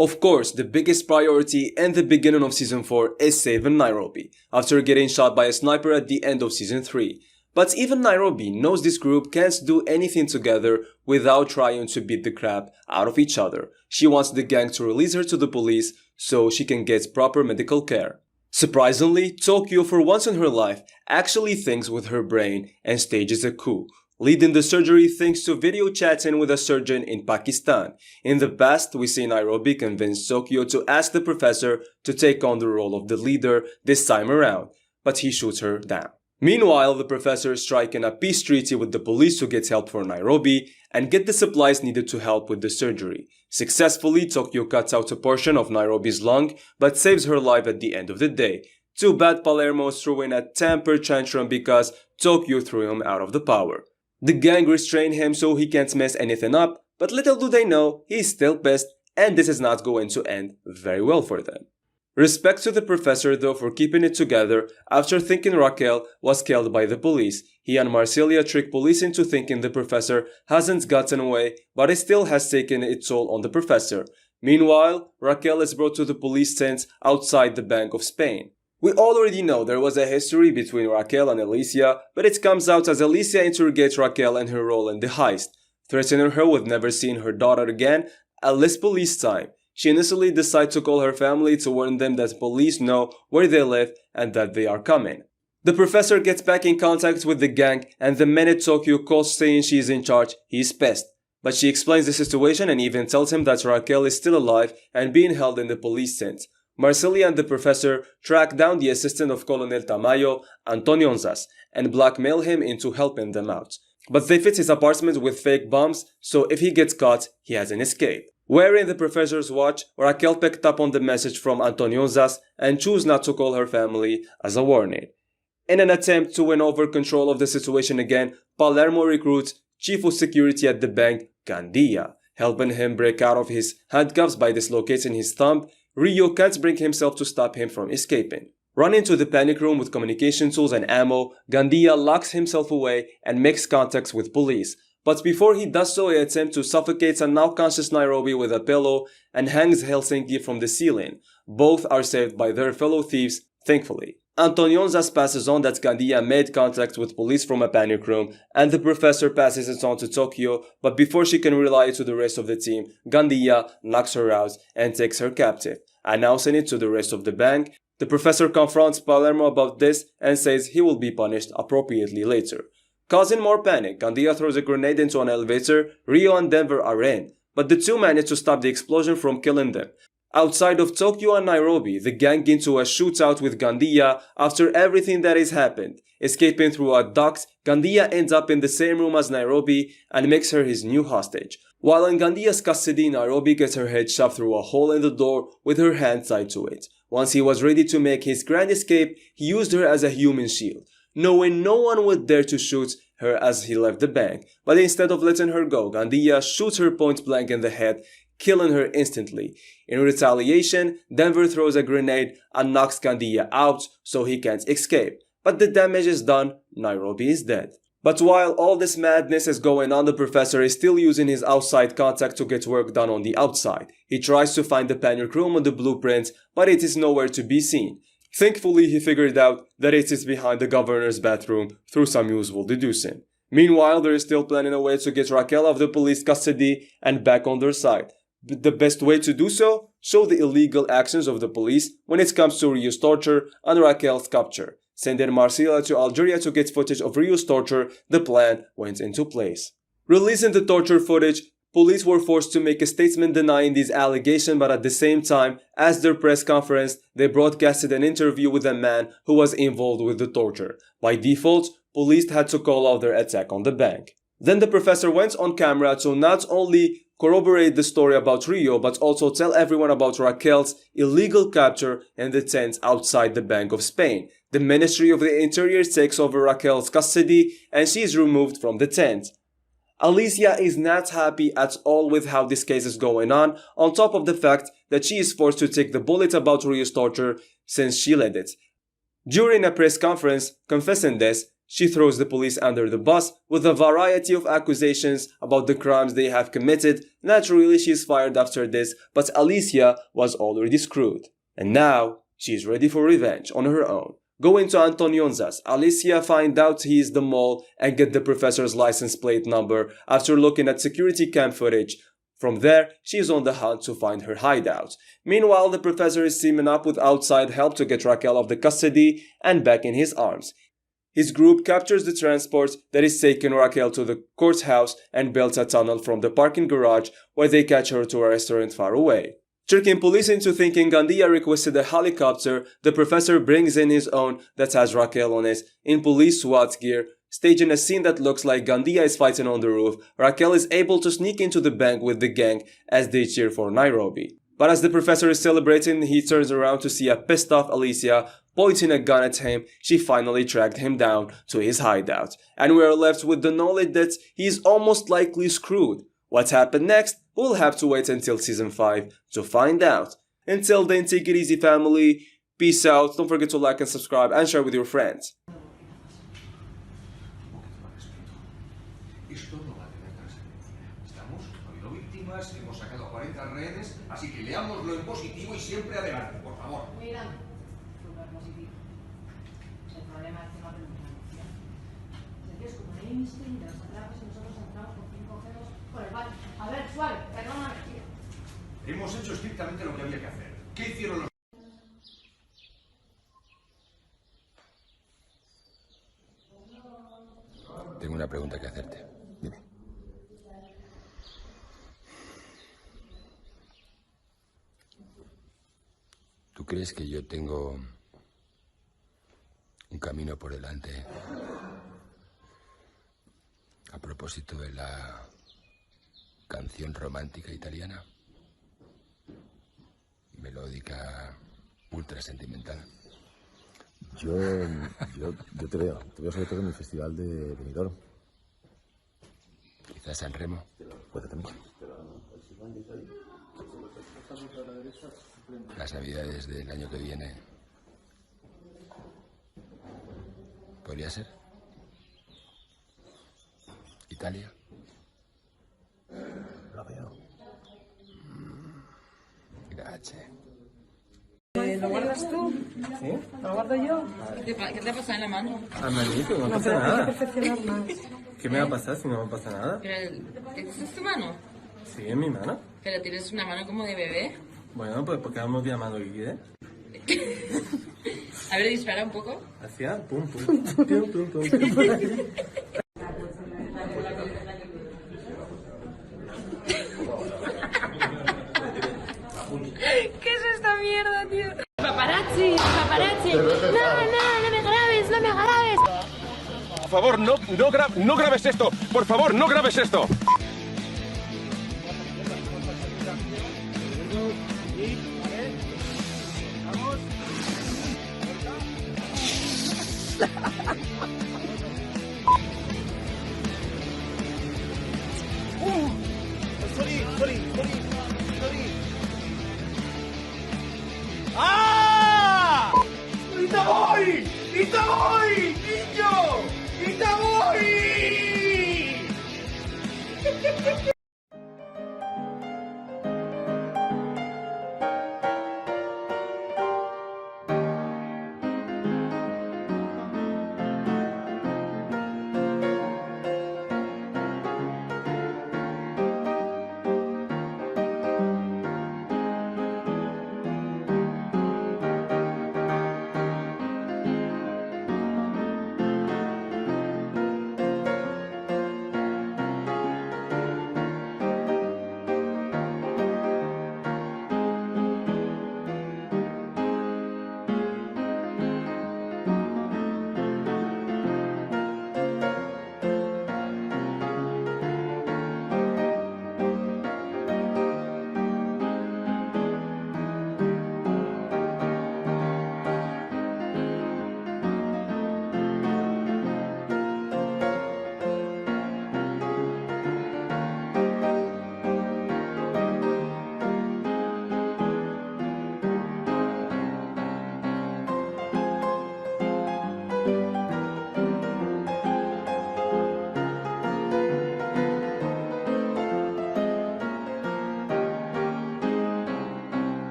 Of course, the biggest priority in the beginning of Season 4 is saving Nairobi, after getting shot by a sniper at the end of Season 3. But even Nairobi knows this group can't do anything together without trying to beat the crap out of each other. She wants the gang to release her to the police so she can get proper medical care. Surprisingly, Tokyo, for once in her life, actually thinks with her brain and stages a coup, leading the surgery thanks to video chatting with a surgeon in Pakistan. In the past, we see Nairobi convince Tokyo to ask the professor to take on the role of the leader this time around, but he shoots her down. Meanwhile, the professor is striking a peace treaty with the police to get help for Nairobi and get the supplies needed to help with the surgery. Successfully, Tokyo cuts out a portion of Nairobi's lung but saves her life at the end of the day. Too bad Palermo threw in a temper tantrum because Tokyo threw him out of the power. The gang restrain him so he can't mess anything up, but little do they know, he's still pissed and this is not going to end very well for them. Respect to the professor though for keeping it together after thinking Raquel was killed by the police. He and Marcelia trick police into thinking the professor hasn't gotten away, but it still has taken its toll on the professor. Meanwhile, Raquel is brought to the police tent outside the Bank of Spain. We already know there was a history between Raquel and Alicia, but it comes out as Alicia interrogates Raquel and her role in the heist, threatening her with never seeing her daughter again at less police time. She initially decides to call her family to warn them that police know where they live and that they are coming. The professor gets back in contact with the gang, and the minute Tokyo calls saying she is in charge, he is pissed. But she explains the situation and even tells him that Raquel is still alive and being held in the police tent. Marcelia and the professor track down the assistant of Colonel Tamayo, Antonio Onzas, and blackmail him into helping them out. But they fit his apartment with fake bombs, so if he gets caught, he has an escape. Wearing the professor's watch, Raquel picked up on the message from Antonio Onzas and chose not to call her family as a warning. In an attempt to win over control of the situation again, Palermo recruits Chief of Security at the bank, Gandia, helping him break out of his handcuffs by dislocating his thumb. Rio can't bring himself to stop him from escaping. Running to the panic room with communication tools and ammo, Gandia locks himself away and makes contacts with police. But before he does so, he attempts to suffocate a now conscious Nairobi with a pillow and hangs Helsinki from the ceiling. Both are saved by their fellow thieves, thankfully. Antonio Onzas passes on that Gandia made contact with police from a panic room, and the professor passes it on to Tokyo, but before she can relay it to the rest of the team, Gandia knocks her out and takes her captive. Announcing it to the rest of the bank, the professor confronts Palermo about this and says he will be punished appropriately later. Causing more panic, Gandia throws a grenade into an elevator. Rio and Denver are in, but the two manage to stop the explosion from killing them. Outside of Tokyo and Nairobi, the gang get into a shootout with Gandia after everything that has happened. Escaping through a duct, Gandia ends up in the same room as Nairobi and makes her his new hostage. While in Gandia's custody, Nairobi gets her head shoved through a hole in the door with her hand tied to it. Once he was ready to make his grand escape, he used her as a human shield, knowing no one would dare to shoot her as he left the bank. But instead of letting her go, Gandia shoots her point blank in the head, killing her instantly. In retaliation, Denver throws a grenade and knocks Gandia out so he can't escape. But the damage is done, Nairobi is dead. But while all this madness is going on, the professor is still using his outside contact to get work done on the outside. He tries to find the panic room on the blueprint, but it is nowhere to be seen. Thankfully, he figured out that it is behind the governor's bathroom through some useful deducing. Meanwhile, they are still planning a way to get Raquel out of the police custody and back on their side. But the best way to do so? Show the illegal actions of the police when it comes to Rio's torture and Raquel's capture. Sending Marcela to Algeria to get footage of Rio's torture, the plan went into place. Releasing the torture footage, police were forced to make a statement denying these allegations, but at the same time, as their press conference, they broadcasted an interview with a man who was involved with the torture. By default, police had to call out their attack on the bank. Then the professor went on camera to not only corroborate the story about Rio, but also tell everyone about Raquel's illegal capture in the tent outside the Bank of Spain. The Ministry of the Interior takes over Raquel's custody and she is removed from the tent. Alicia is not happy at all with how this case is going on top of the fact that she is forced to take the bullet about Rio's torture since she led it. During a press conference confessing this, She throws the police under the bus with a variety of accusations about the crimes they have committed. Naturally, she is fired after this, but Alicia was already screwed. And now, she is ready for revenge on her own. Going to Antonionza's, Alicia finds out he is the mole and get the professor's license plate number after looking at security cam footage. From there, she is on the hunt to find her hideout. Meanwhile, the professor is teaming up with outside help to get Raquel off the custody and back in his arms. His group captures the transport that is taking Raquel to the courthouse and builds a tunnel from the parking garage where they catch her to a restaurant far away. Tricking police into thinking Gandia requested a helicopter, the professor brings in his own that has Raquel on it in police SWAT gear. Staging a scene that looks like Gandia is fighting on the roof, Raquel is able to sneak into the bank with the gang as they cheer for Nairobi. But as the professor is celebrating, he turns around to see a pissed off Alicia pointing a gun at him. She finally tracked him down to his hideout. And we are left with the knowledge that he is almost likely screwed. What happened next? We'll have to wait until season 5 to find out. Until then, take it easy, family. Peace out. Don't forget to like and subscribe and share with your friends. Hemos sacado 40 rehenes, así que leámoslo en positivo y siempre adelante, por favor. Mira, súper positivo. El problema es que no tenemos la noción. Es como un Einstein de los atrapos y nosotros entramos con 5 dedos por el baño. A ver, suave, perdóname, tío. Hemos hecho estrictamente lo que había que hacer. ¿Qué hicieron los... Tengo una pregunta que hacerte. Dime. ¿Tú crees que yo tengo un camino por delante a propósito de la canción romántica italiana? Melódica, ultra sentimental. Yo te veo sobre todo en el festival de Benidorm. Quizás San Remo. Puede también. Las navidades del año que viene. ¿Podría ser? ¿Italia? Lo veo. Gracias. ¿Lo guardas tú? ¿Sí? ¿Lo guardo yo? ¿Qué te ha pasado en la mano? Ah, manito, no No, pasa pero hay que nada. perfeccionar más. ¿Qué me va a pasar si no me pasa nada? Pero, ¿esta es tu mano? Sí, en mi mano. Pero tienes una mano como de bebé. Bueno, pues porque vamos llamando guide. A ver, dispara un poco. Hacia pum pum. Pum, pum, pum. ¿Qué es esta mierda, tío? Paparazzi, paparazzi. No, no me grabes, no me grabes. Por favor, no grabes esto. Por favor, no grabes esto. Sorry.